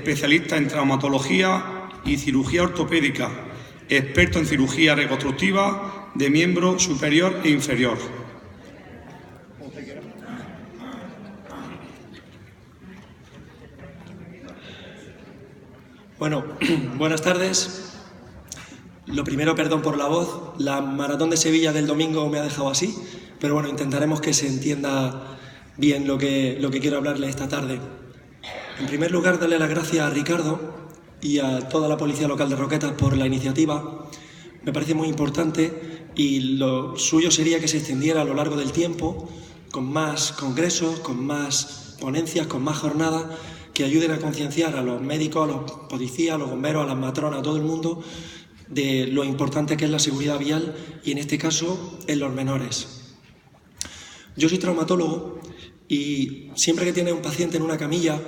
especialista en traumatología y cirugía ortopédica, experto en cirugía reconstructiva de miembro superior e inferior. Bueno, buenas tardes. Lo primero, perdón por la voz. La maratón de Sevilla del domingo me ha dejado así, pero bueno, intentaremos que se entienda bien lo que quiero hablarle esta tarde. En primer lugar, darle las gracias a Ricardo y a toda la Policía Local de Roquetas por la iniciativa. Me parece muy importante y lo suyo sería que se extendiera a lo largo del tiempo, con más congresos, con más ponencias, con más jornadas, que ayuden a concienciar a los médicos, a los policías, a los bomberos, a las matronas, a todo el mundo, de lo importante que es la seguridad vial y en este caso en los menores. Yo soy traumatólogo y siempre que tienes un paciente en una camilla,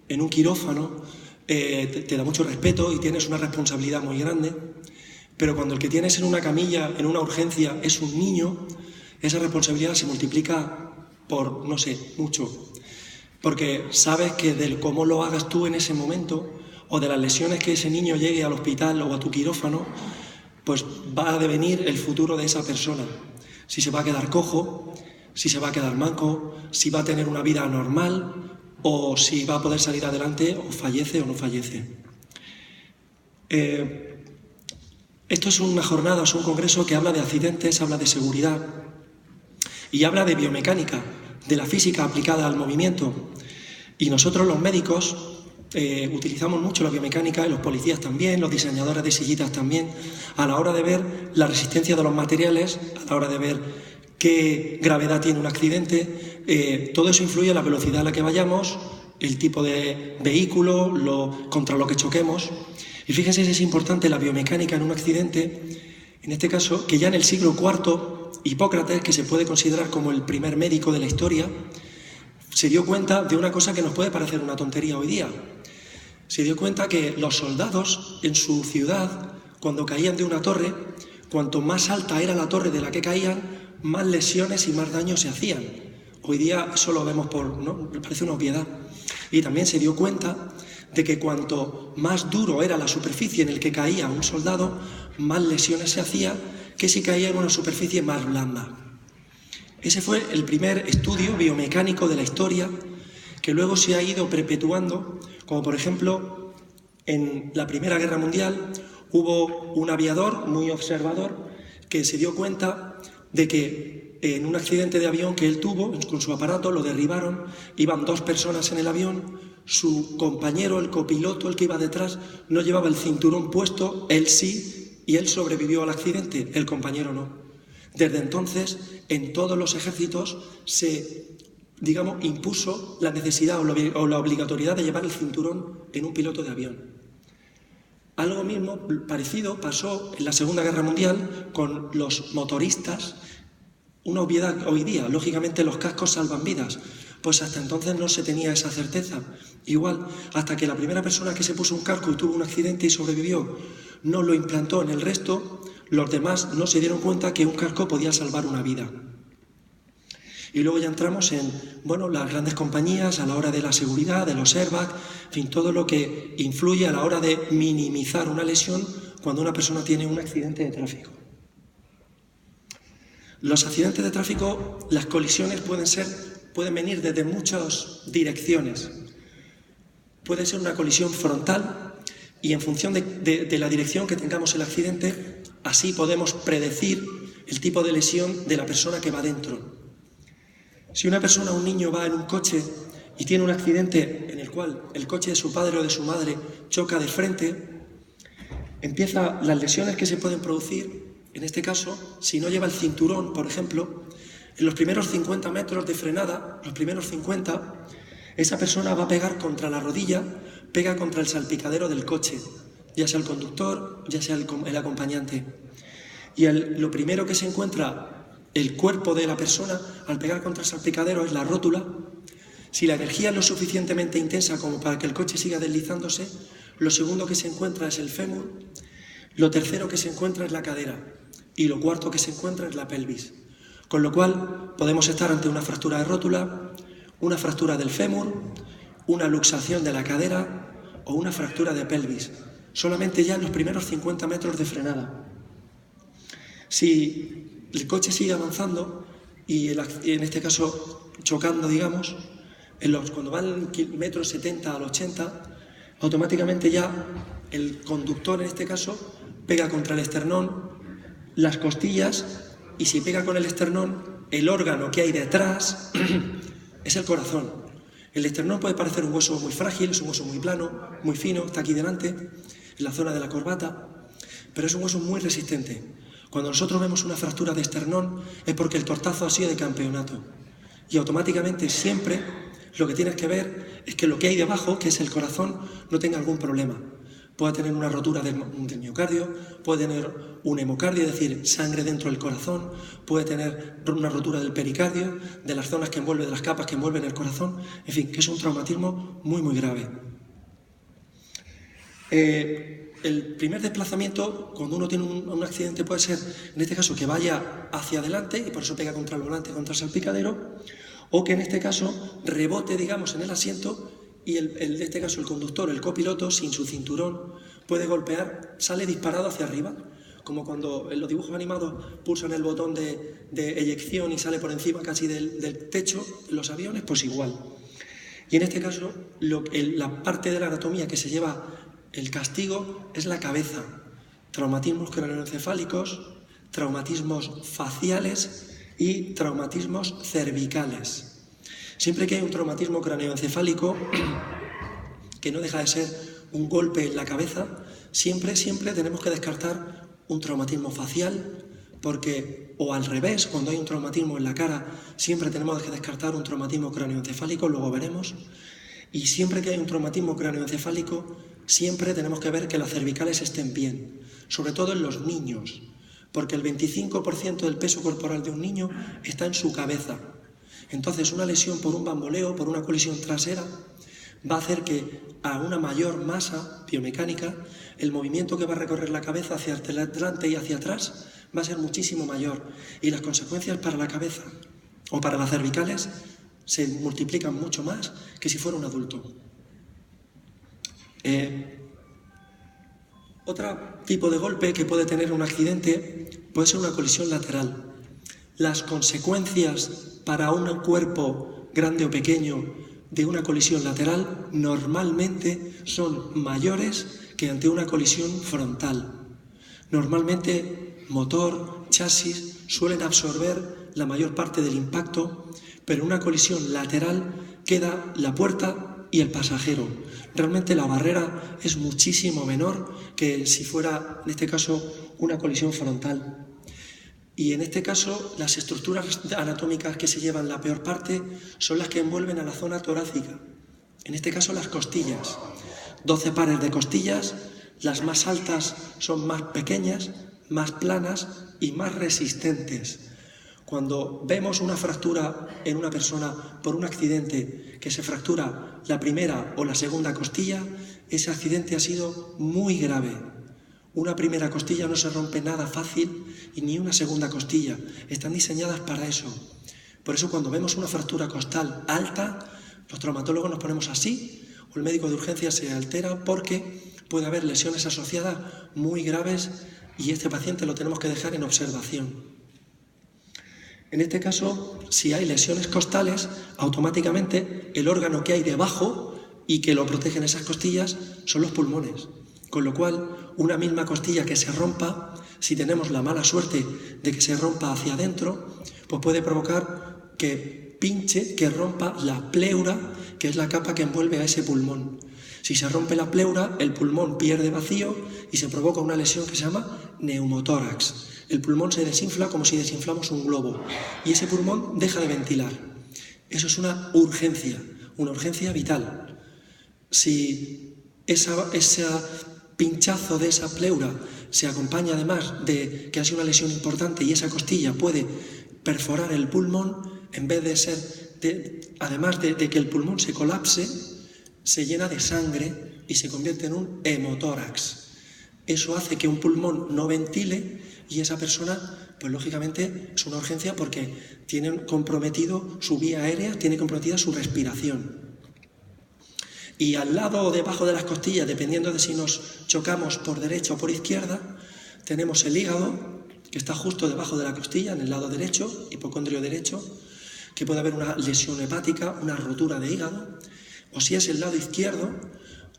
en un quirófano, te da mucho respeto y tienes una responsabilidad muy grande, pero cuando el que tienes en una camilla, en una urgencia, es un niño, esa responsabilidad se multiplica por, no sé, mucho, porque sabes que de cómo lo hagas tú en ese momento o de las lesiones que ese niño llegue al hospital o a tu quirófano, pues va a devenir el futuro de esa persona. Si se va a quedar cojo, si se va a quedar manco, si va a tener una vida normal o si va a poder salir adelante o fallece o no fallece. Esto es una jornada, es un congreso que habla de accidentes, habla de seguridad y habla de biomecánica, de la física aplicada al movimiento. Y nosotros los médicos utilizamos mucho la biomecánica, y los policías también, los diseñadores de sillitas también, a la hora de ver la resistencia de los materiales, a la hora de ver qué gravedad tiene un accidente. Todo eso influye en la velocidad a la que vayamos, el tipo de vehículo, contra lo que choquemos. Y fíjense si es importante la biomecánica en un accidente, en este caso, que ya en el siglo IV, Hipócrates, que se puede considerar como el primer médico de la historia, se dio cuenta de una cosa que nos puede parecer una tontería hoy día. Se dio cuenta que los soldados en su ciudad, cuando caían de una torre, cuanto más alta era la torre de la que caían, más lesiones y más daños se hacían. Hoy día eso lo vemos ¿no? Me parece una obviedad. Y también se dio cuenta de que cuanto más duro era la superficie en la que caía un soldado, más lesiones se hacía que si caía en una superficie más blanda. Ese fue el primer estudio biomecánico de la historia, que luego se ha ido perpetuando, como por ejemplo en la Primera Guerra Mundial hubo un aviador muy observador que se dio cuenta de que en un accidente de avión que él tuvo, con su aparato lo derribaron, iban 2 personas en el avión, su compañero, el copiloto, el que iba detrás, no llevaba el cinturón puesto, él sí, y él sobrevivió al accidente, el compañero no. Desde entonces, en todos los ejércitos se, impuso la necesidad o la obligatoriedad de llevar el cinturón en un piloto de avión. Algo mismo, parecido, pasó en la Segunda Guerra Mundial con los motoristas. Una obviedad hoy día, lógicamente los cascos salvan vidas, pues hasta entonces no se tenía esa certeza. Igual, hasta que la primera persona que se puso un casco y tuvo un accidente y sobrevivió no lo implantó en el resto, los demás no se dieron cuenta que un casco podía salvar una vida. Y luego ya entramos en, las grandes compañías a la hora de la seguridad, de los airbags, en fin, todo lo que influye a la hora de minimizar una lesión cuando una persona tiene un accidente de tráfico. Los accidentes de tráfico, las colisiones pueden venir desde muchas direcciones. Puede ser una colisión frontal y en función de la dirección que tengamos el accidente, así podemos predecir el tipo de lesión de la persona que va dentro. Si una persona, un niño, va en un coche y tiene un accidente en el cual el coche de su padre o de su madre choca de frente, empiezan las lesiones que se pueden producir. En este caso, si no lleva el cinturón, por ejemplo, en los primeros 50 metros de frenada, esa persona va a pegar contra la rodilla, pega contra el salpicadero del coche, ya sea el conductor, ya sea el acompañante. Y lo primero que se encuentra el cuerpo de la persona al pegar contra el salpicadero es la rótula. Si la energía es lo suficientemente intensa como para que el coche siga deslizándose, lo segundo que se encuentra es el fémur, lo tercero que se encuentra es la cadera y lo cuarto que se encuentra es la pelvis. Con lo cual podemos estar ante una fractura de rótula, una fractura del fémur, una luxación de la cadera o una fractura de pelvis, solamente ya en los primeros 50 metros de frenada. Si el coche sigue avanzando y en este caso chocando, digamos, cuando va al metro 70 al 80, automáticamente ya el conductor en este caso pega contra el esternón, las costillas, y si pega con el esternón, el órgano que hay detrás es el corazón. El esternón puede parecer un hueso muy frágil, es un hueso muy plano, muy fino, está aquí delante, en la zona de la corbata, pero es un hueso muy resistente. Cuando nosotros vemos una fractura de esternón es porque el tortazo ha sido de campeonato. Y automáticamente siempre lo que tienes que ver es que lo que hay debajo, que es el corazón, no tenga algún problema. Puede tener una rotura del miocardio, puede tener un hemocardio, es decir, sangre dentro del corazón, puede tener una rotura del pericardio, de las zonas que envuelven, de las capas que envuelven el corazón, en fin, que es un traumatismo muy, muy grave. El primer desplazamiento, cuando uno tiene un accidente, puede ser, en este caso, que vaya hacia adelante, y por eso pega contra el volante, contra el salpicadero, o que en este caso rebote, digamos, en el asiento, y en este caso el conductor, el copiloto, sin su cinturón, puede golpear, sale disparado hacia arriba, como cuando en los dibujos animados pulsan el botón de eyección y sale por encima casi del techo en los aviones, pues igual. Y en este caso, la parte de la anatomía que se lleva el castigo es la cabeza. Traumatismos craneoencefálicos, traumatismos faciales y traumatismos cervicales. Siempre que hay un traumatismo craneoencefálico, que no deja de ser un golpe en la cabeza, siempre tenemos que descartar un traumatismo facial, porque, o al revés, cuando hay un traumatismo en la cara, siempre tenemos que descartar un traumatismo craneoencefálico, luego veremos. Y siempre que hay un traumatismo craneoencefálico, siempre tenemos que ver que las cervicales estén bien, sobre todo en los niños, porque el 25% del peso corporal de un niño está en su cabeza. Entonces, una lesión por un bamboleo, por una colisión trasera, va a hacer que a una mayor masa biomecánica, el movimiento que va a recorrer la cabeza hacia adelante y hacia atrás va a ser muchísimo mayor. Y las consecuencias para la cabeza o para las cervicales se multiplican mucho más que si fuera un adulto. Otro tipo de golpe que puede tener un accidente puede ser una colisión lateral. Las consecuencias para un cuerpo grande o pequeño de una colisión lateral normalmente son mayores que ante una colisión frontal. Normalmente motor, chasis suelen absorber la mayor parte del impacto, pero en una colisión lateral queda la puerta y el pasajero. Realmente la barrera es muchísimo menor que si fuera, en este caso, una colisión frontal. Y en este caso, las estructuras anatómicas que se llevan la peor parte son las que envuelven a la zona torácica. En este caso, las costillas. 12 pares de costillas, las más altas son más pequeñas, más planas y más resistentes. Cuando vemos una fractura en una persona por un accidente que se fractura la primera o la segunda costilla, ese accidente ha sido muy grave. Una primera costilla no se rompe nada fácil y ni una segunda costilla. Están diseñadas para eso. Por eso cuando vemos una fractura costal alta, los traumatólogos nos ponemos así o el médico de urgencia se altera porque puede haber lesiones asociadas muy graves y este paciente lo tenemos que dejar en observación. En este caso, si hay lesiones costales, automáticamente el órgano que hay debajo y que lo protegen esas costillas son los pulmones. Con lo cual, una misma costilla que se rompa, si tenemos la mala suerte de que se rompa hacia adentro, pues puede provocar que pinche, que rompa la pleura, que es la capa que envuelve a ese pulmón. Si se rompe la pleura, el pulmón pierde vacío y se provoca una lesión que se llama neumotórax. El pulmón se desinfla como si desinflamos un globo y ese pulmón deja de ventilar. Eso es una urgencia vital. Si ese pinchazo de esa pleura se acompaña además de que ha sido una lesión importante y esa costilla puede perforar el pulmón, en vez de ser, además de que el pulmón se colapse, se llena de sangre y se convierte en un hemotórax. Eso hace que un pulmón no ventile y esa persona, pues lógicamente es una urgencia porque tiene comprometido su vía aérea, tiene comprometida su respiración. Y al lado o debajo de las costillas, dependiendo de si nos chocamos por derecha o por izquierda, tenemos el hígado, que está justo debajo de la costilla, en el lado derecho, hipocondrio derecho, que puede haber una lesión hepática, una rotura de hígado, o si es el lado izquierdo,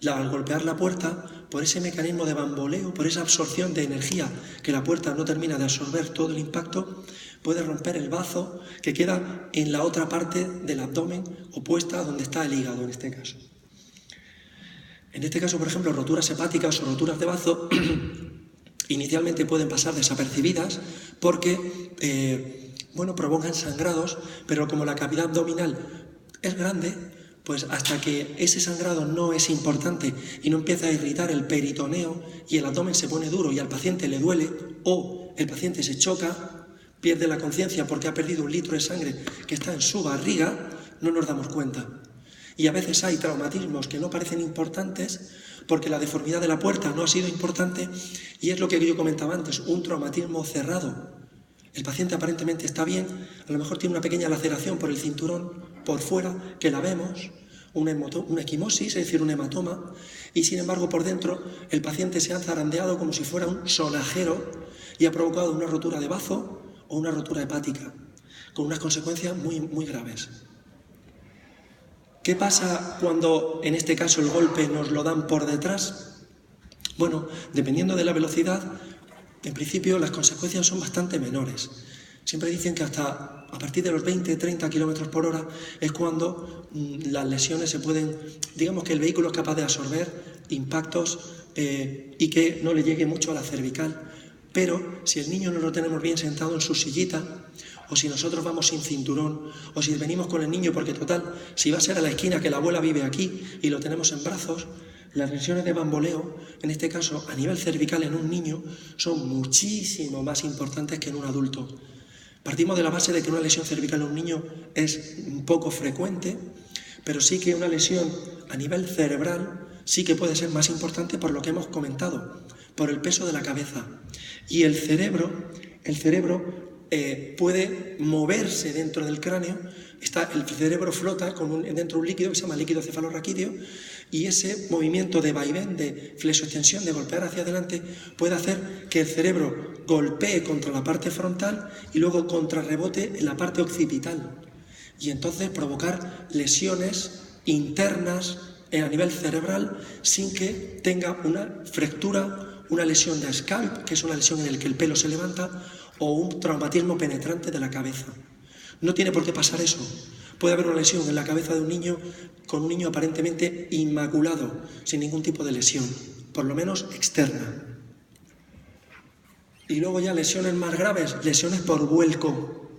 al golpear la puerta, por ese mecanismo de bamboleo, por esa absorción de energía que la puerta no termina de absorber todo el impacto, puede romper el bazo que queda en la otra parte del abdomen, opuesta a donde está el hígado en este caso. En este caso, por ejemplo, roturas hepáticas o roturas de bazo inicialmente pueden pasar desapercibidas porque provocan sangrados, pero como la cavidad abdominal es grande, pues hasta que ese sangrado no es importante y no empieza a irritar el peritoneo y el abdomen se pone duro y al paciente le duele o el paciente se choca, pierde la conciencia porque ha perdido 1 litro de sangre que está en su barriga, no nos damos cuenta. Y a veces hay traumatismos que no parecen importantes porque la deformidad de la puerta no ha sido importante y es lo que yo comentaba antes, un traumatismo cerrado. El paciente aparentemente está bien, a lo mejor tiene una pequeña laceración por el cinturón, por fuera, que la vemos, una equimosis, es decir, un hematoma, y sin embargo por dentro el paciente se ha zarandeado como si fuera un sonajero y ha provocado una rotura de bazo o una rotura hepática, con unas consecuencias muy, muy graves. ¿Qué pasa cuando, en este caso, el golpe nos lo dan por detrás? Bueno, dependiendo de la velocidad, en principio las consecuencias son bastante menores. Siempre dicen que hasta a partir de los 20-30 km por hora es cuando las lesiones se pueden, digamos que el vehículo es capaz de absorber impactos y que no le llegue mucho a la cervical. Pero si el niño no lo tenemos bien sentado en su sillita, o si nosotros vamos sin cinturón, o si venimos con el niño, porque total, si va a ser a la esquina que la abuela vive aquí y lo tenemos en brazos, las lesiones de bamboleo, en este caso a nivel cervical en un niño, son muchísimo más importantes que en un adulto. Partimos de la base de que una lesión cervical en un niño es un poco frecuente, pero sí que una lesión a nivel cerebral sí que puede ser más importante por lo que hemos comentado, por el peso de la cabeza. Y el cerebro puede moverse dentro del cráneo, el cerebro flota dentro de un líquido que se llama líquido cefalorraquídeo y ese movimiento de vaivén, de flexoextensión, de golpear hacia adelante, puede hacer que el cerebro golpee contra la parte frontal y luego contrarrebote en la parte occipital y entonces provocar lesiones internas a nivel cerebral sin que tenga una fractura, una lesión de scalp, que es una lesión en la que el pelo se levanta, o un traumatismo penetrante de la cabeza. No tiene por qué pasar eso. Puede haber una lesión en la cabeza de un niño con un niño aparentemente inmaculado, sin ningún tipo de lesión, por lo menos externa. Y luego ya lesiones más graves, lesiones por vuelco.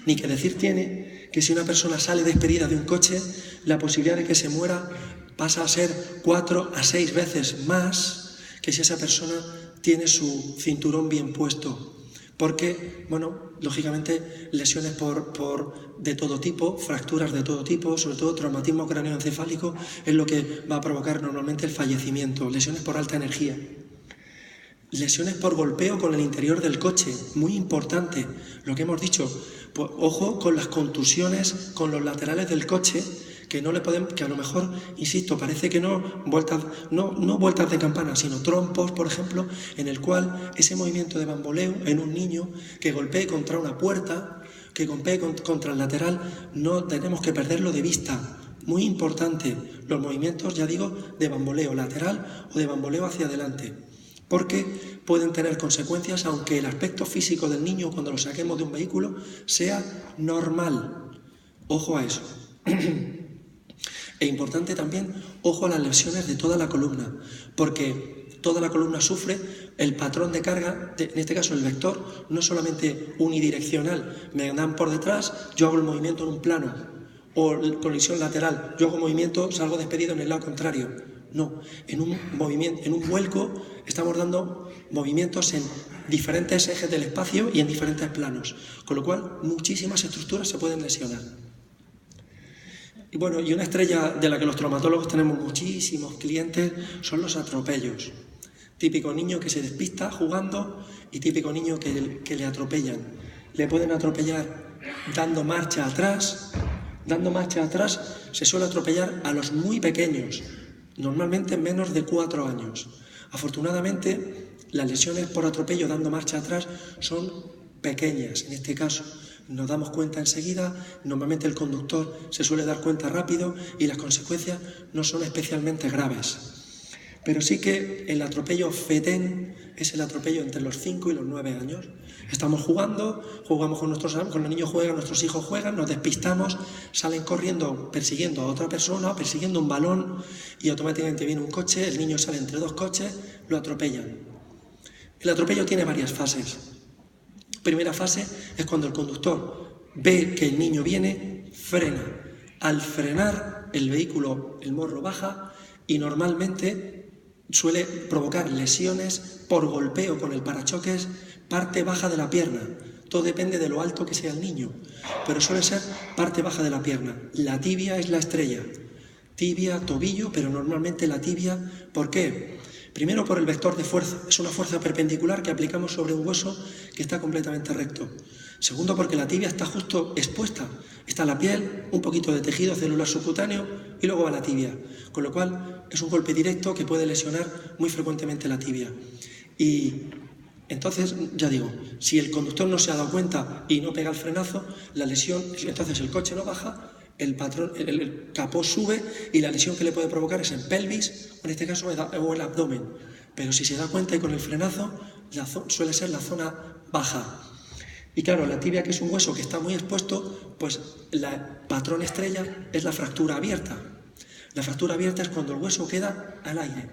Ni que decir tiene que si una persona sale despedida de un coche, la posibilidad de que se muera pasa a ser 4 a 6 veces más que si esa persona tiene su cinturón bien puesto. Porque, lógicamente, lesiones de todo tipo, fracturas de todo tipo, sobre todo traumatismo cráneoencefálico, es lo que va a provocar normalmente el fallecimiento. Lesiones por alta energía. Lesiones por golpeo con el interior del coche, muy importante, lo que hemos dicho. Pues, ojo con las contusiones con los laterales del coche, que a lo mejor, insisto, parece que no vueltas de campana, sino trompos, por ejemplo, en el cual ese movimiento de bamboleo en un niño que golpee contra una puerta, que golpee contra el lateral, no tenemos que perderlo de vista. Muy importante, los movimientos, ya digo, de bamboleo lateral o de bamboleo hacia adelante, porque pueden tener consecuencias aunque el aspecto físico del niño cuando lo saquemos de un vehículo sea normal. Ojo a eso. E importante también, ojo a las lesiones de toda la columna, porque toda la columna sufre el patrón de carga, en este caso el vector, no solamente unidireccional, me dan por detrás, yo hago el movimiento en un plano, o colisión lateral, yo hago movimiento, salgo despedido en el lado contrario. No, en un vuelco estamos dando movimientos en diferentes ejes del espacio y en diferentes planos, con lo cual muchísimas estructuras se pueden lesionar. Y una estrella de la que los traumatólogos tenemos muchísimos clientes son los atropellos. Típico niño que se despista jugando y típico niño que le atropellan. Le pueden atropellar dando marcha atrás, Dando marcha atrás se suele atropellar a los muy pequeños, normalmente menos de 4 años. Afortunadamente, las lesiones por atropello dando marcha atrás son pequeñas, en este caso. Nos damos cuenta enseguida, normalmente el conductor se suele dar cuenta rápido y las consecuencias no son especialmente graves. Pero sí que el atropello fetén es el atropello entre los 5 y los 9 años. Estamos jugando, jugamos con los niños juegan, nuestros hijos juegan, nos despistamos, salen corriendo persiguiendo a otra persona, persiguiendo un balón y automáticamente viene un coche, el niño sale entre 2 coches, lo atropellan. El atropello tiene varias fases. Primera fase es cuando el conductor ve que el niño viene, frena. Al frenar, el vehículo, el morro baja y normalmente suele provocar lesiones por golpeo con el parachoques, parte baja de la pierna. Todo depende de lo alto que sea el niño, pero suele ser parte baja de la pierna. La tibia es la estrella. Tibia, tobillo, pero normalmente la tibia. ¿Por qué? Primero por el vector de fuerza. Es una fuerza perpendicular que aplicamos sobre un hueso que está completamente recto. Segundo, porque la tibia está justo expuesta. Está la piel, un poquito de tejido celular subcutáneo y luego va la tibia. Con lo cual es un golpe directo que puede lesionar muy frecuentemente la tibia. Y entonces, ya digo, si el conductor no se ha dado cuenta y no pega el frenazo, la lesión, entonces el coche no baja, el capó sube y la lesión que le puede provocar es en pelvis, o en este caso o el abdomen. Pero si se da cuenta y con el frenazo, suele ser la zona baja. Y claro, la tibia, que es un hueso que está muy expuesto, pues la patrón estrella es la fractura abierta. La fractura abierta es cuando el hueso queda al aire.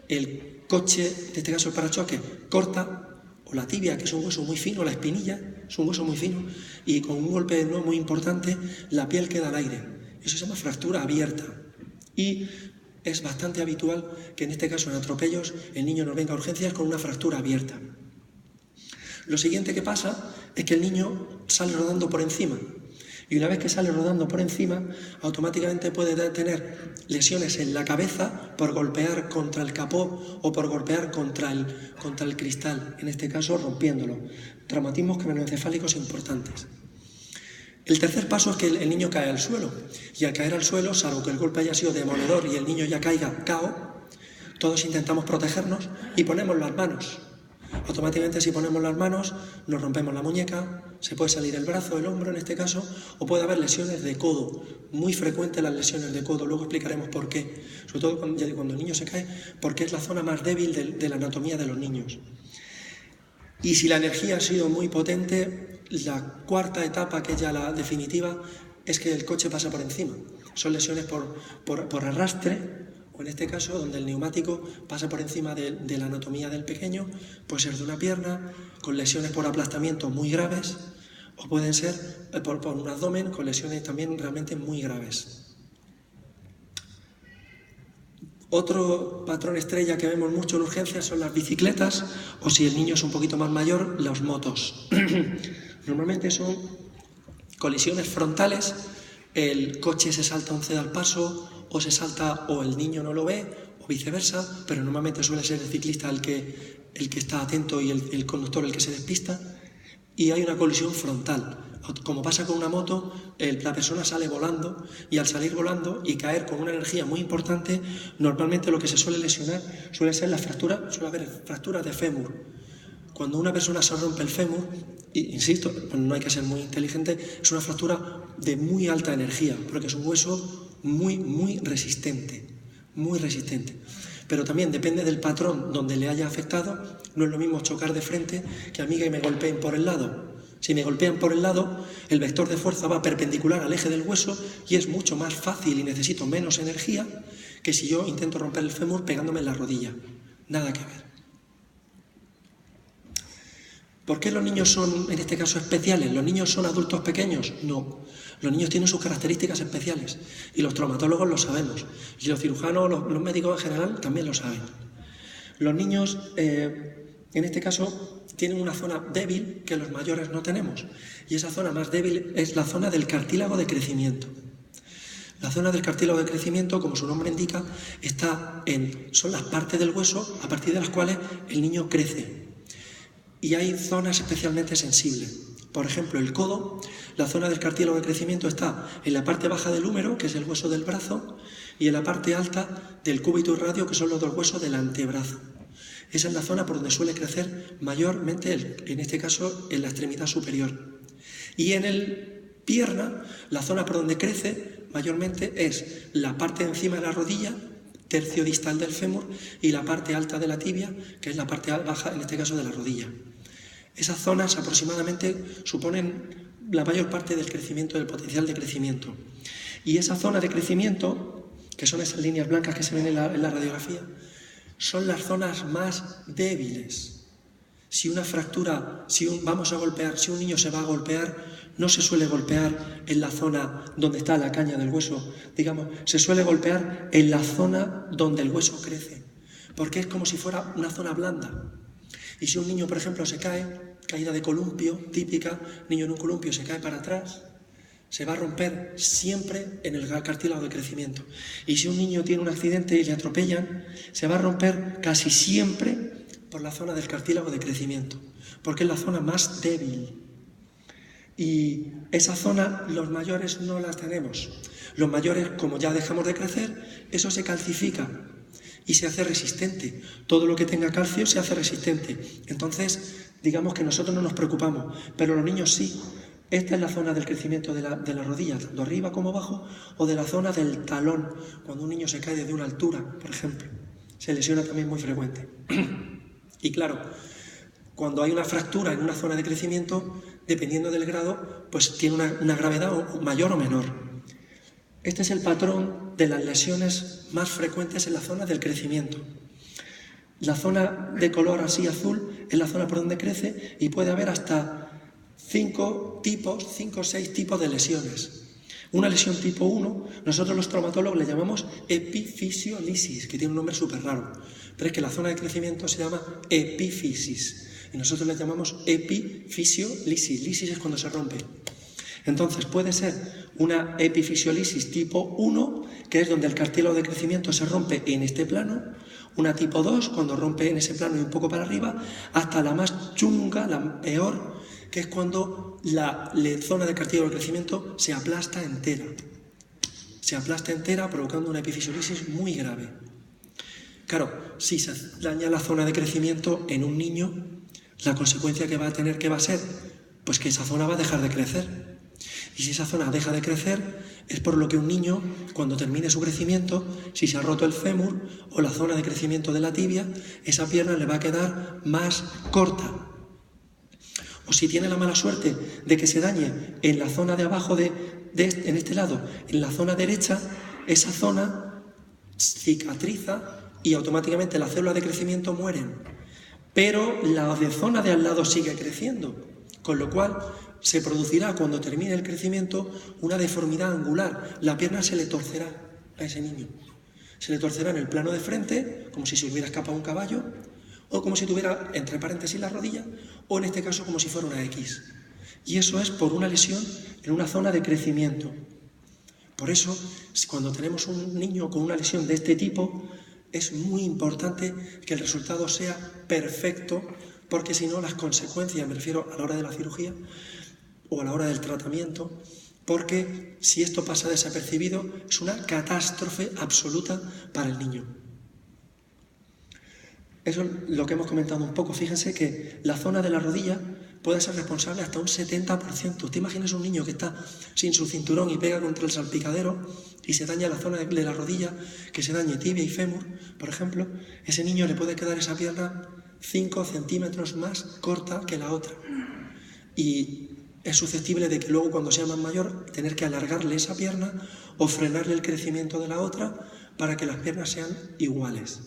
El coche, en este caso el parachoque, corta, o la tibia, que es un hueso muy fino, la espinilla, es un hueso muy fino, y con un golpe no muy importante, la piel queda al aire. Eso se llama fractura abierta. Y es bastante habitual que en este caso en atropellos el niño nos venga a urgencias con una fractura abierta. Lo siguiente que pasa es que el niño sale rodando por encima. Y una vez que sale rodando por encima, automáticamente puede tener lesiones en la cabeza por golpear contra el capó o por golpear contra el cristal, en este caso rompiéndolo. Traumatismos craneoencefálicos importantes. El tercer paso es que el niño cae al suelo. Y al caer al suelo, salvo que el golpe haya sido demoledor y el niño ya caiga cao, todos intentamos protegernos y ponemos las manos. Automáticamente, si ponemos las manos, nos rompemos la muñeca, se puede salir el brazo, el hombro en este caso, o puede haber lesiones de codo. Muy frecuentes las lesiones de codo, luego explicaremos por qué. Sobre todo cuando el niño se cae, porque es la zona más débil de la anatomía de los niños. Y si la energía ha sido muy potente, la cuarta etapa, que es ya la definitiva, es que el coche pasa por encima. Son lesiones por arrastre, o en este caso, donde el neumático pasa por encima de la anatomía del pequeño, puede ser de una pierna, con lesiones por aplastamiento muy graves, o pueden ser por un abdomen, con lesiones también realmente muy graves. Otro patrón estrella que vemos mucho en urgencias son las bicicletas, o si el niño es un poquito más mayor, las motos. Normalmente son colisiones frontales, el coche se salta un ceda al paso, o se salta o el niño no lo ve, o viceversa, pero normalmente suele ser el ciclista el que está atento y el conductor el que se despista, y hay una colisión frontal. Como pasa con una moto, la persona sale volando, y al salir volando y caer con una energía muy importante, normalmente lo que se suele lesionar suele ser suele haber fracturas de fémur. Cuando una persona se rompe el fémur, insisto, no hay que ser muy inteligente, es una fractura de muy alta energía, porque es un hueso muy resistente, muy resistente. Pero también depende del patrón donde le haya afectado. No es lo mismo chocar de frente que a mí que me golpeen por el lado. Si me golpean por el lado, el vector de fuerza va perpendicular al eje del hueso y es mucho más fácil y necesito menos energía que si yo intento romper el fémur pegándome en la rodilla. Nada que ver. ¿Por qué los niños son, en este caso, especiales? ¿Los niños son adultos pequeños? No. Los niños tienen sus características especiales y los traumatólogos lo sabemos. Y los cirujanos, los médicos en general también lo saben. Los niños, en este caso, tienen una zona débil que los mayores no tenemos. Y esa zona más débil es la zona del cartílago de crecimiento. La zona del cartílago de crecimiento, como su nombre indica, son las partes del hueso a partir de las cuales el niño crece. Y hay zonas especialmente sensibles. Por ejemplo, el codo, la zona del cartílago de crecimiento está en la parte baja del húmero, que es el hueso del brazo, y en la parte alta del cúbito y radio, que son los dos huesos del antebrazo. Esa es la zona por donde suele crecer mayormente, en este caso, en la extremidad superior. Y en el pierna, la zona por donde crece mayormente es la parte de encima de la rodilla, tercio distal del fémur, y la parte alta de la tibia, que es la parte baja, en este caso, de la rodilla. Esas zonas aproximadamente suponen la mayor parte del crecimiento, del potencial de crecimiento. Y esa zona de crecimiento, que son esas líneas blancas que se ven en la radiografía, son las zonas más débiles. Si una fractura, si un niño se va a golpear, no se suele golpear en la zona donde está la caña del hueso, digamos, se suele golpear en la zona donde el hueso crece, porque es como si fuera una zona blanda. Y si un niño, por ejemplo, se cae, caída de columpio, típica, niño en un columpio se cae para atrás, se va a romper siempre en el cartílago de crecimiento. Y si un niño tiene un accidente y le atropellan, se va a romper casi siempre por la zona del cartílago de crecimiento, porque es la zona más débil. Y esa zona los mayores no la tenemos. Los mayores, como ya dejamos de crecer, eso se calcifica y se hace resistente. Todo lo que tenga calcio se hace resistente. Entonces, digamos que nosotros no nos preocupamos, pero los niños sí. Esta es la zona del crecimiento de la rodilla, tanto arriba como abajo, o de la zona del talón, cuando un niño se cae desde una altura, por ejemplo. Se lesiona también muy frecuente. Y claro, cuando hay una fractura en una zona de crecimiento, dependiendo del grado, pues tiene una gravedad mayor o menor. Este es el patrón de las lesiones más frecuentes en la zona del crecimiento. La zona de color así azul es la zona por donde crece y puede haber hasta 5 o 6 tipos de lesiones. Una lesión tipo 1, nosotros los traumatólogos le llamamos epifisiolisis, que tiene un nombre súper raro, pero es que la zona de crecimiento se llama epífisis y nosotros le llamamos epifisiolisis. Lisis es cuando se rompe. Entonces puede ser una epifisiolisis tipo 1, que es donde el cartílago de crecimiento se rompe en este plano, una tipo 2, cuando rompe en ese plano y un poco para arriba, hasta la más chunga, la peor, que es cuando la zona del cartílago de crecimiento se aplasta entera. Se aplasta entera provocando una epifisiolisis muy grave. Claro, si se daña la zona de crecimiento en un niño, la consecuencia que va a tener, ¿qué va a ser? Pues que esa zona va a dejar de crecer. Y si esa zona deja de crecer, es por lo que un niño, cuando termine su crecimiento, si se ha roto el fémur o la zona de crecimiento de la tibia, esa pierna le va a quedar más corta. O si tiene la mala suerte de que se dañe en la zona de abajo, en este lado, en la zona derecha, esa zona cicatriza y automáticamente las células de crecimiento mueren. Pero la zona de al lado sigue creciendo, con lo cual se producirá cuando termine el crecimiento una deformidad angular. La pierna se le torcerá a ese niño. Se le torcerá en el plano de frente, como si se hubiera escapado un caballo, o como si tuviera, entre paréntesis, la rodilla, o en este caso como si fuera una X. Y eso es por una lesión en una zona de crecimiento. Por eso, cuando tenemos un niño con una lesión de este tipo, es muy importante que el resultado sea perfecto, porque si no, las consecuencias, me refiero a la hora de la cirugía o a la hora del tratamiento, porque si esto pasa desapercibido, es una catástrofe absoluta para el niño. Eso es lo que hemos comentado un poco. Fíjense que la zona de la rodilla puede ser responsable hasta un 70%. Usted imagínese un niño que está sin su cinturón y pega contra el salpicadero y se daña la zona de la rodilla, que se dañe tibia y fémur, por ejemplo, ese niño le puede quedar esa pierna 5 centímetros más corta que la otra. Y es susceptible de que luego, cuando sea más mayor, tener que alargarle esa pierna o frenarle el crecimiento de la otra para que las piernas sean iguales.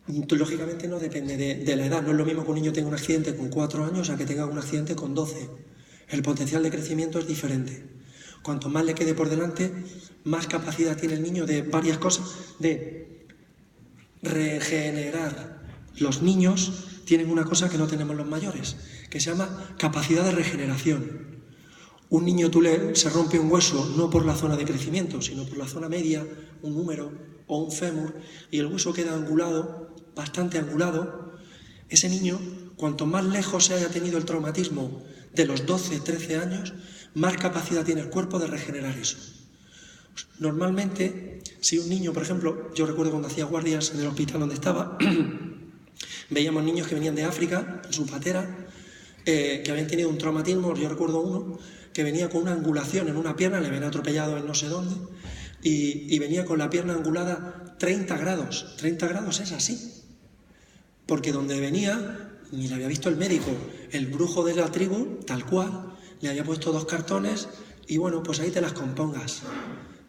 Lógicamente no depende de la edad. No es lo mismo que un niño tenga un accidente con 4 años a que tenga un accidente con 12. El potencial de crecimiento es diferente. Cuanto más le quede por delante, más capacidad tiene el niño de varias cosas, de regenerar. Los niños tienen una cosa que no tenemos los mayores, que se llama capacidad de regeneración. Un niño se rompe un hueso no por la zona de crecimiento, sino por la zona media, un húmero o un fémur, y el hueso queda angulado, bastante angulado. Ese niño, cuanto más lejos se haya tenido el traumatismo de los 12, 13 años, más capacidad tiene el cuerpo de regenerar eso. Normalmente, si un niño, por ejemplo, yo recuerdo cuando hacía guardias en el hospital donde estaba, veíamos niños que venían de África, en su patera, que habían tenido un traumatismo. Yo recuerdo uno que venía con una angulación en una pierna, le habían atropellado en no sé dónde, y venía con la pierna angulada 30 grados. 30 grados es así, porque donde venía, ni le había visto el médico, el brujo de la tribu, tal cual, le había puesto 2 cartones y bueno, pues ahí te las compongas.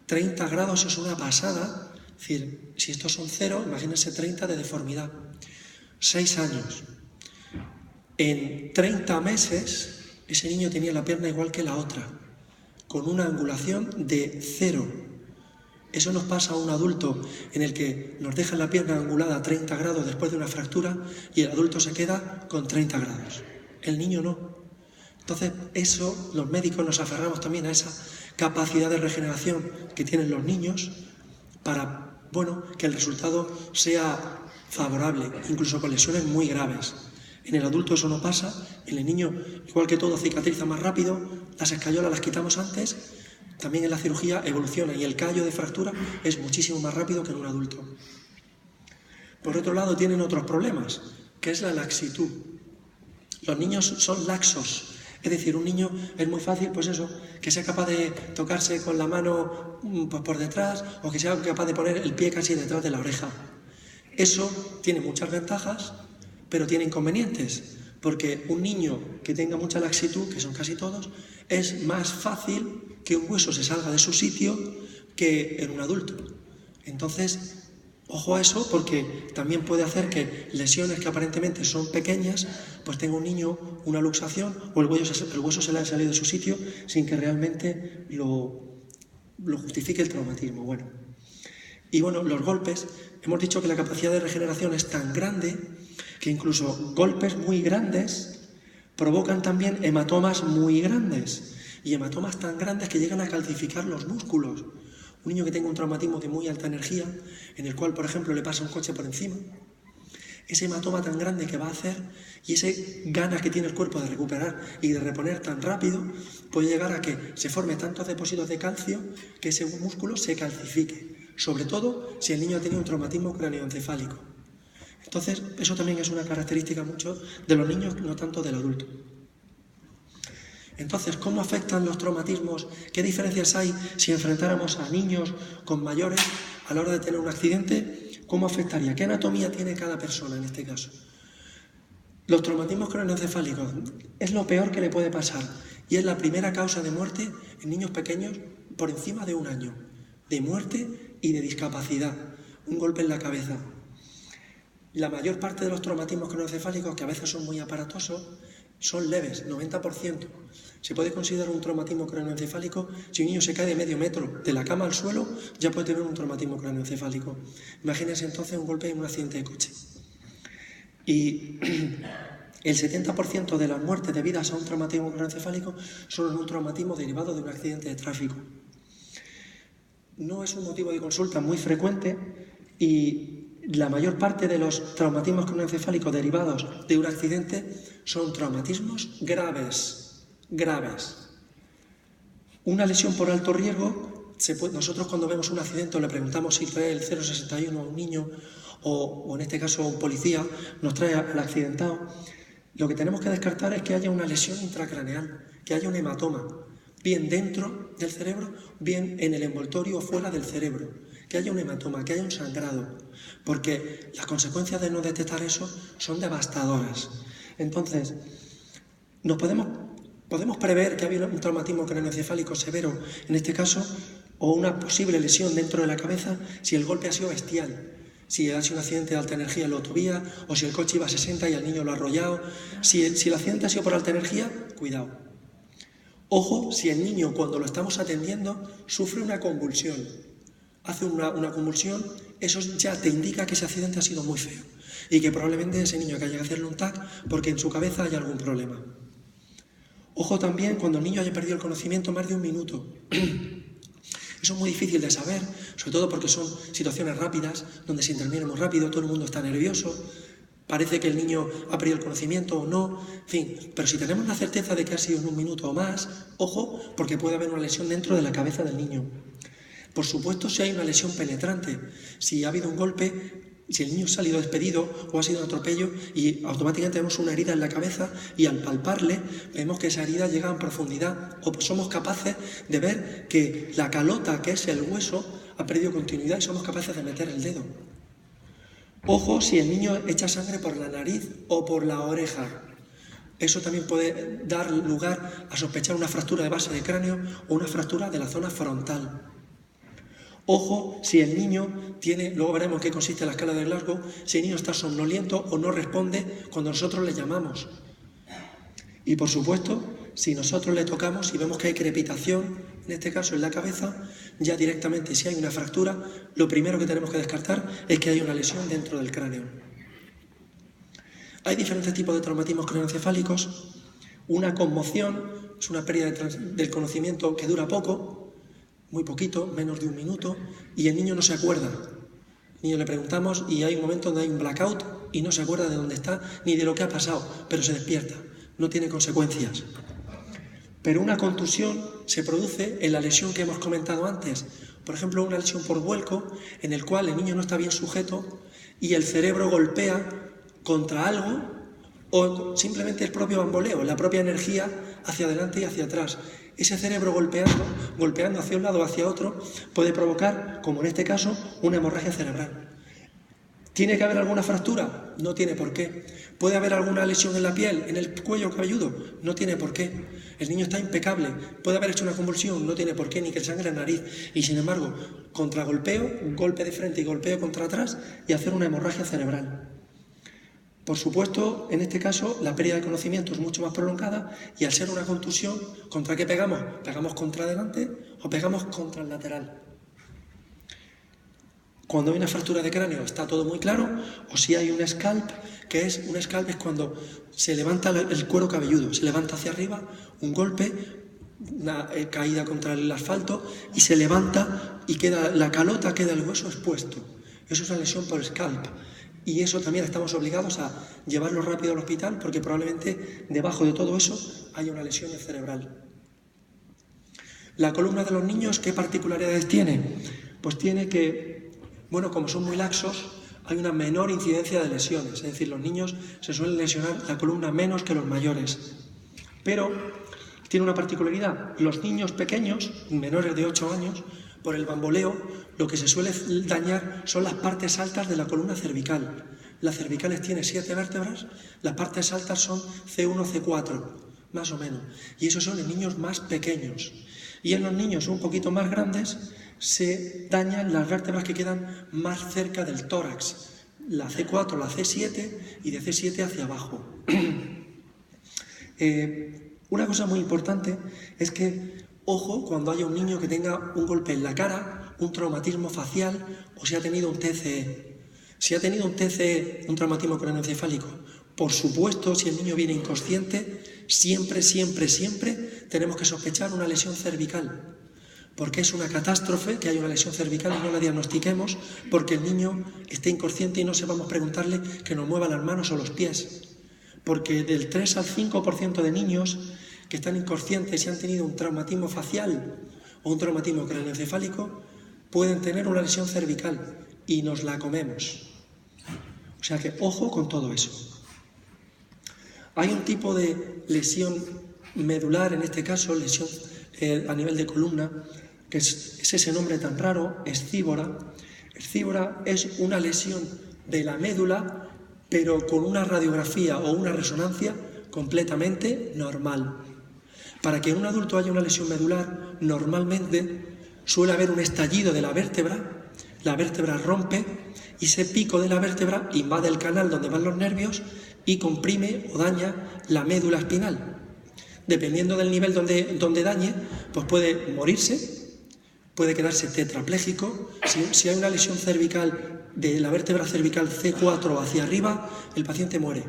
30 grados es una pasada. Es decir, si estos son 0, imagínense 30 de deformidad. 6 años. En 30 meses, ese niño tenía la pierna igual que la otra, con una angulación de 0. Eso nos pasa a un adulto en el que nos dejan la pierna angulada a 30 grados después de una fractura y el adulto se queda con 30 grados. El niño no. Entonces, eso, los médicos nos aferramos también a esa capacidad de regeneración que tienen los niños para, bueno, que el resultado sea favorable, incluso con lesiones muy graves. En el adulto eso no pasa, en el niño, igual que todo, cicatriza más rápido, las escayolas las quitamos antes, también en la cirugía evoluciona y el callo de fractura es muchísimo más rápido que en un adulto. Por otro lado, tienen otros problemas, que es la laxitud. Los niños son laxos. Es decir, un niño es muy fácil, pues eso, que sea capaz de tocarse con la mano pues por detrás o que sea capaz de poner el pie casi detrás de la oreja. Eso tiene muchas ventajas, pero tiene inconvenientes, porque un niño que tenga mucha laxitud, que son casi todos, es más fácil que un hueso se salga de su sitio que en un adulto. Entonces, ojo a eso, porque también puede hacer que lesiones que aparentemente son pequeñas, pues tenga un niño una luxación o el hueso se le ha salido de su sitio sin que realmente lo justifique el traumatismo. Y bueno, los golpes, hemos dicho que la capacidad de regeneración es tan grande que incluso golpes muy grandes provocan también hematomas muy grandes y hematomas tan grandes que llegan a calcificar los músculos. Un niño que tenga un traumatismo de muy alta energía, en el cual, por ejemplo, le pasa un coche por encima, ese hematoma tan grande que va a hacer y ese ganas que tiene el cuerpo de recuperar y de reponer tan rápido, puede llegar a que se formen tantos depósitos de calcio que ese músculo se calcifique, sobre todo si el niño ha tenido un traumatismo cráneoencefálico. Entonces, eso también es una característica mucho de los niños, no tanto del adulto. Entonces, ¿cómo afectan los traumatismos? ¿Qué diferencias hay si enfrentáramos a niños con mayores a la hora de tener un accidente? ¿Cómo afectaría? ¿Qué anatomía tiene cada persona en este caso? Los traumatismos craneoencefálicos es lo peor que le puede pasar y es la primera causa de muerte en niños pequeños por encima de 1 año, de muerte y de discapacidad, un golpe en la cabeza. La mayor parte de los traumatismos craneoencefálicos, que a veces son muy aparatosos, son leves, 90%. Se puede considerar un traumatismo craneoencefálico si un niño se cae de medio metro de la cama al suelo, ya puede tener un traumatismo craneoencefálico. Imagínense entonces un golpe en un accidente de coche. Y el 70% de las muertes debidas a un traumatismo craneoencefálico son un traumatismo derivado de un accidente de tráfico. No es un motivo de consulta muy frecuente y la mayor parte de los traumatismos craneoencefálicos derivados de un accidente son traumatismos graves. Una lesión por alto riesgo, nosotros cuando vemos un accidente le preguntamos si trae el 061 a un niño o en este caso un policía nos trae al accidentado. Lo que tenemos que descartar es que haya una lesión intracraneal, que haya un hematoma, bien dentro del cerebro, bien en el envoltorio o fuera del cerebro, que haya un hematoma, que haya un sangrado, porque las consecuencias de no detectar eso son devastadoras. Entonces, podemos prever que ha habido un traumatismo craneoencefálico severo, en este caso, o una posible lesión dentro de la cabeza si el golpe ha sido bestial, si ha sido un accidente de alta energía en la autovía, o si el coche iba a 60 y el niño lo ha arrollado. Si el accidente ha sido por alta energía, cuidado. Ojo si el niño, cuando lo estamos atendiendo, sufre una convulsión. Hace una convulsión, eso ya te indica que ese accidente ha sido muy feo y que probablemente ese niño haya que hacerle un TAC porque en su cabeza hay algún problema. Ojo también cuando el niño haya perdido el conocimiento más de 1 minuto. Eso es muy difícil de saber, sobre todo porque son situaciones rápidas, donde se interviene muy rápido, todo el mundo está nervioso. parece que el niño ha perdido el conocimiento o no, en fin, pero si tenemos la certeza de que ha sido en 1 minuto o más, ojo, porque puede haber una lesión dentro de la cabeza del niño. Por supuesto, si hay una lesión penetrante, si ha habido un golpe, si el niño ha salido despedido o ha sido un atropello y automáticamente vemos una herida en la cabeza y al palparle vemos que esa herida llega en profundidad o somos capaces de ver que la calota, que es el hueso, ha perdido continuidad y somos capaces de meter el dedo. Ojo si el niño echa sangre por la nariz o por la oreja. Eso también puede dar lugar a sospechar una fractura de base de cráneo o una fractura de la zona frontal. Ojo si el niño tiene, luego veremos en qué consiste la escala de Glasgow, si el niño está somnoliento o no responde cuando nosotros le llamamos. Y por supuesto, si nosotros le tocamos y vemos que hay crepitación, en este caso en la cabeza, ya directamente si hay una fractura, lo primero que tenemos que descartar es que hay una lesión dentro del cráneo. Hay diferentes tipos de traumatismos craneoencefálicos. Una conmoción es una pérdida del conocimiento que dura poco, muy poquito, menos de 1 minuto, y el niño no se acuerda. Al niño le preguntamos y hay un momento donde hay un blackout y no se acuerda de dónde está ni de lo que ha pasado, pero se despierta, no tiene consecuencias. Pero una contusión se produce en la lesión que hemos comentado antes. Por ejemplo, una lesión por vuelco en el cual el niño no está bien sujeto y el cerebro golpea contra algo o simplemente el propio bamboleo, la propia energía hacia adelante y hacia atrás. Ese cerebro golpeando hacia un lado o hacia otro, puede provocar, como en este caso, una hemorragia cerebral. ¿Tiene que haber alguna fractura? No tiene por qué. ¿Puede haber alguna lesión en la piel, en el cuello cabelludo? No tiene por qué. El niño está impecable. ¿Puede haber hecho una convulsión? No tiene por qué, ni que sangre en la nariz. Y sin embargo, contragolpeo, un golpe de frente y golpeo contra atrás y hacer una hemorragia cerebral. Por supuesto, en este caso, la pérdida de conocimiento es mucho más prolongada y al ser una contusión, ¿contra qué pegamos? ¿Pegamos contra adelante o pegamos contra el lateral? Cuando hay una fractura de cráneo está todo muy claro, o si hay un scalp, que es un scalp es cuando se levanta el cuero cabelludo, se levanta hacia arriba, un golpe, una caída contra el asfalto y se levanta y queda la calota, queda el hueso expuesto. Eso es una lesión por scalp. Y eso también estamos obligados a llevarlo rápido al hospital porque probablemente debajo de todo eso haya una lesión cerebral. La columna de los niños, ¿qué particularidades tiene? Pues tiene que, bueno, como son muy laxos, hay una menor incidencia de lesiones. Es decir, los niños se suelen lesionar la columna menos que los mayores. Pero tiene una particularidad. Los niños pequeños, menores de 8 años, por el bamboleo, lo que se suele dañar son las partes altas de la columna cervical. Las cervicales tienen 7 vértebras, las partes altas son C1, C4, más o menos. Y esos son en niños más pequeños. Y en los niños un poquito más grandes se dañan las vértebras que quedan más cerca del tórax. La C4, la C7 y de C7 hacia abajo. Una cosa muy importante es que ojo cuando haya un niño que tenga un golpe en la cara, un traumatismo facial o si ha tenido un TCE. Si ha tenido un TCE, un traumatismo craneoencefálico, por supuesto, si el niño viene inconsciente, siempre tenemos que sospechar una lesión cervical. Porque es una catástrofe que haya una lesión cervical y no la diagnostiquemos porque el niño esté inconsciente y no sepamos preguntarle que nos mueva las manos o los pies. Porque del 3 al 5% de niños que están inconscientes y han tenido un traumatismo facial o un traumatismo craneoencefálico pueden tener una lesión cervical y nos la comemos. O sea que ojo con todo eso. Hay un tipo de lesión medular, en este caso lesión a nivel de columna, que es ese nombre tan raro, escívora. Escívora es una lesión de la médula, pero con una radiografía o una resonancia completamente normal. Para que en un adulto haya una lesión medular, normalmente suele haber un estallido de la vértebra rompe y ese pico de la vértebra invade el canal donde van los nervios y comprime o daña la médula espinal. Dependiendo del nivel donde dañe, pues puede morirse, puede quedarse tetrapléjico. Si hay una lesión cervical de la vértebra cervical C4 hacia arriba, el paciente muere.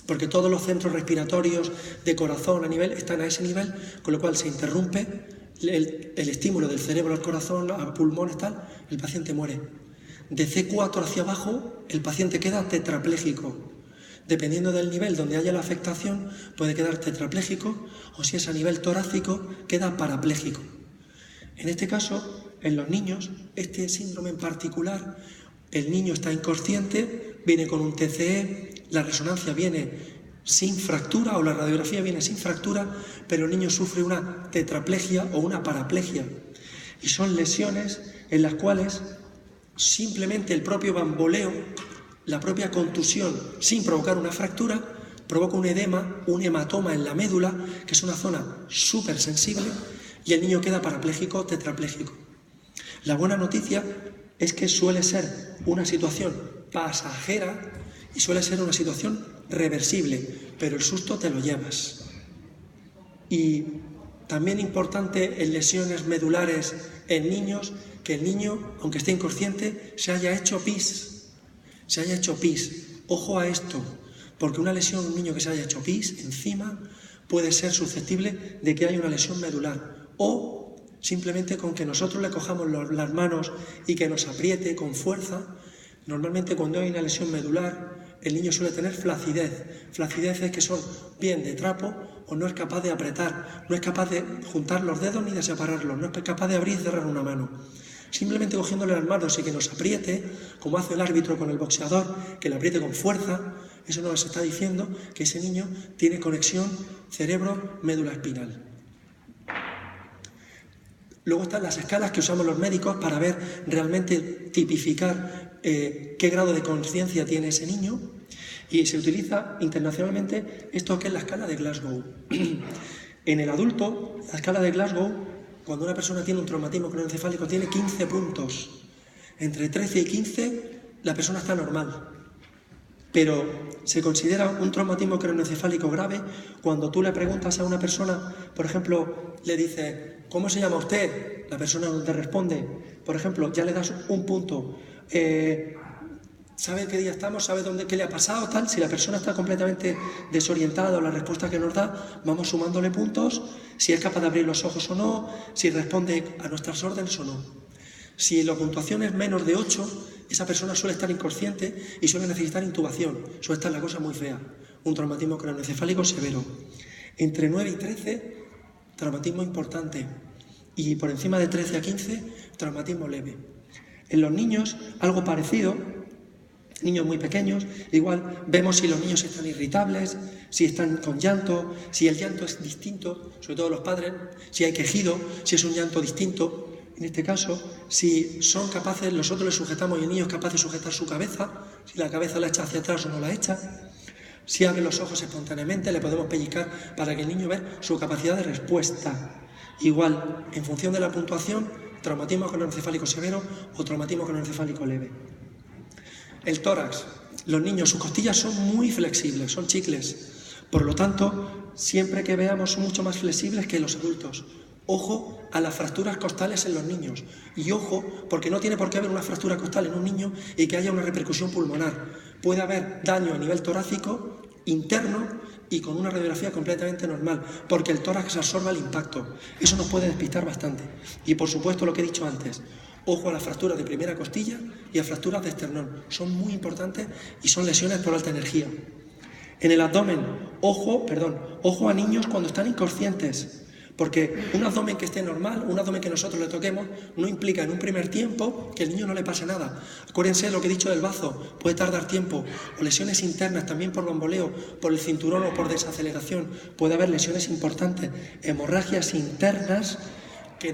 Porque todos los centros respiratorios de corazón a nivel están a ese nivel, con lo cual se interrumpe el estímulo del cerebro al corazón, a pulmones, tal, el paciente muere. De C4 hacia abajo, el paciente queda tetrapléjico. Dependiendo del nivel donde haya la afectación, puede quedar tetrapléjico o si es a nivel torácico, queda parapléjico. En este caso, en los niños, este síndrome en particular, el niño está inconsciente, viene con un TCE, la resonancia viene sin fractura o la radiografía viene sin fractura, pero el niño sufre una tetraplegia o una paraplegia. Y son lesiones en las cuales simplemente el propio bamboleo, la propia contusión, sin provocar una fractura, provoca un edema, un hematoma en la médula, que es una zona súper sensible, y el niño queda parapléjico o tetrapléjico. La buena noticia es que suele ser una situación pasajera y suele ser una situación reversible, pero el susto te lo llevas. Y también importante en lesiones medulares en niños, que el niño, aunque esté inconsciente, se haya hecho pis. Ojo a esto, porque una lesión en un niño que se haya hecho pis encima puede ser susceptible de que haya una lesión medular. O simplemente con que nosotros le cojamos las manos y que nos apriete con fuerza. Normalmente cuando hay una lesión medular, el niño suele tener flacidez. Flacideces que son bien de trapo o no es capaz de apretar, no es capaz de juntar los dedos ni de separarlos, no es capaz de abrir y cerrar una mano. Simplemente cogiéndole las manos y que nos apriete, como hace el árbitro con el boxeador, que le apriete con fuerza, eso nos está diciendo que ese niño tiene conexión cerebro-médula espinal. Luego están las escalas que usamos los médicos para ver realmente, tipificar qué grado de conciencia tiene ese niño, y se utiliza internacionalmente esto que es la escala de Glasgow. En el adulto, la escala de Glasgow, cuando una persona tiene un traumatismo craneoencefálico, tiene 15 puntos. Entre 13 y 15 la persona está normal, pero se considera un traumatismo craneoencefálico grave cuando tú le preguntas a una persona, por ejemplo, le dices, ¿cómo se llama usted? La persona no te responde, por ejemplo, ya le das un punto. ¿Sabe qué día estamos? ¿Sabe qué le ha pasado? Tal. Si la persona está completamente desorientada o la respuesta que nos da, vamos sumándole puntos, si es capaz de abrir los ojos o no, si responde a nuestras órdenes o no. Si la puntuación es menos de 8, esa persona suele estar inconsciente y suele necesitar intubación. Suele estar la cosa muy fea. Un traumatismo craneoencefálico severo. Entre 9 y 13, traumatismo importante. Y por encima de 13 a 15, traumatismo leve. En los niños, algo parecido. Niños muy pequeños, igual vemos si los niños están irritables, si están con llanto, si el llanto es distinto, sobre todo los padres, si hay quejido, si es un llanto distinto. En este caso, si son capaces, nosotros les sujetamos y el niño es capaz de sujetar su cabeza, si la cabeza la echa hacia atrás o no la echa, si abre los ojos espontáneamente, le podemos pellizcar para que el niño vea su capacidad de respuesta. Igual, en función de la puntuación, traumatismo craneoencefálico severo o traumatismo craneoencefálico leve. El tórax, los niños, sus costillas son muy flexibles, son chicles. Por lo tanto, siempre que veamos son mucho más flexibles que los adultos. Ojo a las fracturas costales en los niños. Y ojo, porque no tiene por qué haber una fractura costal en un niño y que haya una repercusión pulmonar. Puede haber daño a nivel torácico interno y con una radiografía completamente normal, porque el tórax absorbe el impacto. Eso nos puede despistar bastante. Y por supuesto lo que he dicho antes, ojo a las fracturas de primera costilla y a fracturas de esternón. Son muy importantes y son lesiones por alta energía. En el abdomen, ojo a niños cuando están inconscientes. Porque un abdomen que esté normal, un abdomen que nosotros le toquemos, no implica en un primer tiempo que el niño no le pase nada. Acuérdense de lo que he dicho del bazo, puede tardar tiempo. O lesiones internas también por bamboleo, por el cinturón o por desaceleración. Puede haber lesiones importantes, hemorragias internas que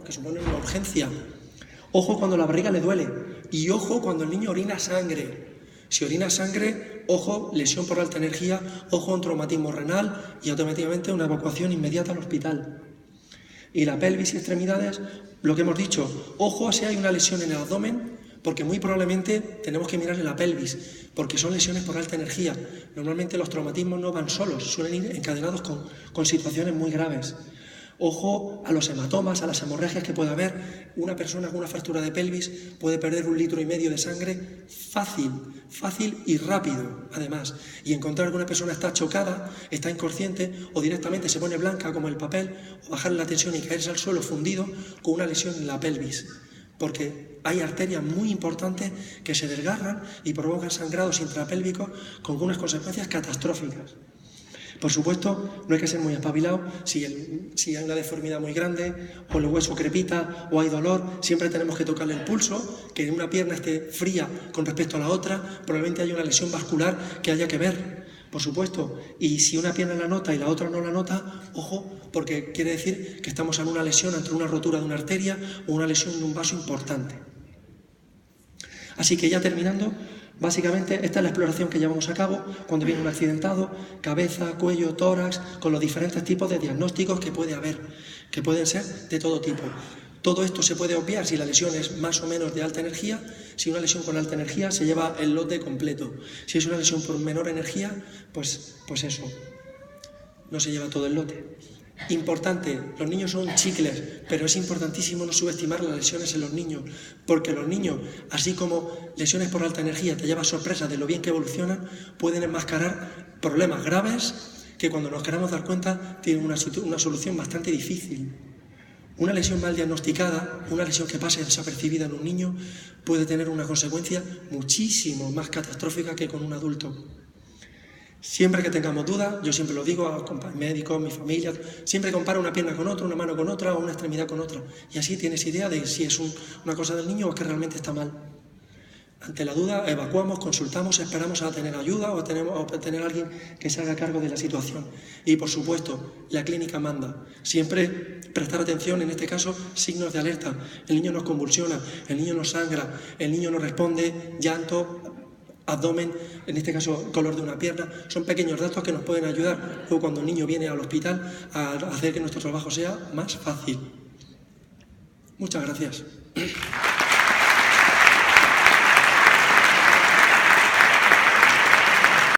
suponen una urgencia. Ojo cuando la barriga le duele y ojo cuando el niño orina sangre. Si orina sangre, ojo, lesión por alta energía, ojo, un traumatismo renal y automáticamente una evacuación inmediata al hospital. Y la pelvis y extremidades, lo que hemos dicho, ojo si hay una lesión en el abdomen, porque muy probablemente tenemos que mirarle la pelvis, porque son lesiones por alta energía. Normalmente los traumatismos no van solos, suelen ir encadenados con situaciones muy graves. Ojo a los hematomas, a las hemorragias que puede haber. Una persona con una fractura de pelvis puede perder 1,5 litros de sangre fácil y rápido, además. Y encontrar que una persona está chocada, está inconsciente o directamente se pone blanca como el papel, o bajar la tensión y caerse al suelo fundido con una lesión en la pelvis. Porque hay arterias muy importantes que se desgarran y provocan sangrados intrapélvicos con unas consecuencias catastróficas. Por supuesto, no hay que ser muy espabilado. Si hay una deformidad muy grande, o el hueso crepita, o hay dolor, siempre tenemos que tocarle el pulso, que una pierna esté fría con respecto a la otra, probablemente haya una lesión vascular que haya que ver, por supuesto. Y si una pierna la nota y la otra no la nota, ojo, porque quiere decir que estamos en una lesión entre una rotura de una arteria o una lesión de un vaso importante. Así que ya terminando, básicamente esta es la exploración que llevamos a cabo cuando viene un accidentado, cabeza, cuello, tórax, con los diferentes tipos de diagnósticos que puede haber, que pueden ser de todo tipo. Todo esto se puede obviar si la lesión es más o menos de alta energía. Si una lesión con alta energía se lleva el lote completo. Si es una lesión por menor energía, pues eso, no se lleva todo el lote. Importante, los niños son chicles, pero es importantísimo no subestimar las lesiones en los niños, porque los niños, así como lesiones por alta energía te llevan sorpresa de lo bien que evolucionan, pueden enmascarar problemas graves que cuando nos queramos dar cuenta tienen una solución bastante difícil. Una lesión mal diagnosticada, una lesión que pase desapercibida en un niño, puede tener una consecuencia muchísimo más catastrófica que con un adulto. Siempre que tengamos dudas, yo siempre lo digo a médicos, mi familia, siempre compara una pierna con otra, una mano con otra o una extremidad con otra. Y así tienes idea de si es una cosa del niño o es que realmente está mal. Ante la duda, evacuamos, consultamos, esperamos a tener ayuda o a tener a alguien que se haga cargo de la situación. Y por supuesto, la clínica manda. Siempre prestar atención, en este caso, signos de alerta. El niño nos convulsiona, el niño nos sangra, el niño nos responde, llanto, abdomen, en este caso color de una pierna. Son pequeños datos que nos pueden ayudar luego cuando el niño viene al hospital a hacer que nuestro trabajo sea más fácil. Muchas gracias.